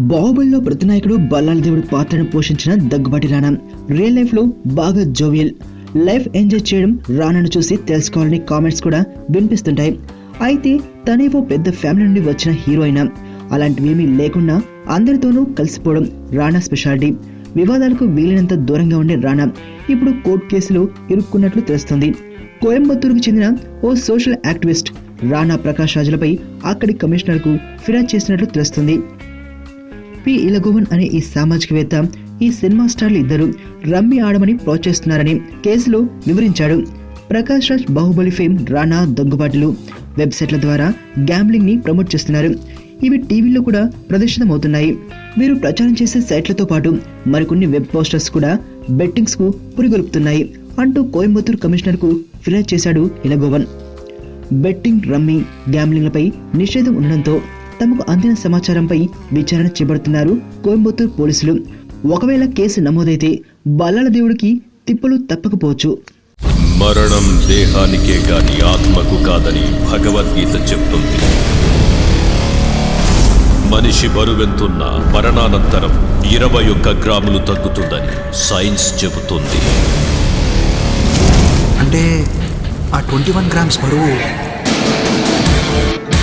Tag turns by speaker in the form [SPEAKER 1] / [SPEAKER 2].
[SPEAKER 1] బాహుబలిలో ప్రతినాయకుడు బల్లాల దేవుడి పాత్రను పోషించిన దగ్గుబాటి రానా రియల్ లైఫ్ లో బాగా జోవియల్. లైఫ్ ఎంజాయ్ చేయడం రానాను చూసి తెలుసుకోవాలని కామెంట్స్ కూడా వినిపిస్తుంటాయి. అయితే తనేవో పెద్ద ఫ్యామిలీ నుండి వచ్చిన హీరో అయినా అలాంటివేమీ లేకుండా అందరితోనూ కలిసిపోవడం రానా స్పెషాలిటీ. వివాదాలకు వీలైనంత దూరంగా ఉండే రానా ఇప్పుడు కోర్టు కేసులో ఇరుక్కున్నట్లు తెలుస్తుంది. కోయంబత్తూరుకు చెందిన ఓ సోషల్ యాక్టివిస్ట్ రానా ప్రకాష్ రాజులపై అక్కడి కమిషనర్ కు ఫిర్యాదు చేసినట్లు తెలుస్తుంది. పి ఇలగోవన్ అనే ఈ సామాజికవేత్త ఈ సినిమా స్టార్లు ఇద్దరు రమ్మి ఆడమని ప్రోత్సహిస్తున్నారని కేసులో వివరించాడు. ప్రకాష్ రాజ్ బాహుబలి ఫేమ్ రానా దగ్గుబాటులు వెబ్సైట్ల ద్వారా గ్యాంబ్లింగ్ ని ప్రమోట్ చేస్తున్నారు. ఇవి టీవీలో కూడా ప్రదర్శితమవుతున్నాయి. వీరు ప్రచారం చేసే సైట్లతో పాటు మరికొన్ని వెబ్ పోస్టర్స్ కూడా బెట్టింగ్స్ కు పురిగొల్పుతున్నాయి అంటూ కోయంబత్తూరు కమిషనర్ కు ఫిర్యాదు చేశాడు ఇలగోవన్. బెట్టింగ్, రమ్మీ, గ్యాంబ్లింగ్లపై నిషేధం ఉండడంతో తమకు అందిన సమాచారంపై విచారణ చేపడుతున్నారు కోయంబత్తూరు పోలీసులు. ఒకవేళ కేసు నమోదైతే బల్లాల దేవుడికి తిప్పలు తప్పకపోవచ్చు.
[SPEAKER 2] మరణం దేహానికే గాని ఆత్మకు కాదని భగవద్గీత చెప్తుంది. మనిషి బరువెంతున్న మరణానంతరం 21 గ్రాములు తగ్గుతుందని సైన్స్ చెబుతుంది.
[SPEAKER 3] అంటే ఆ 21 గ్రామ్స్ బరువు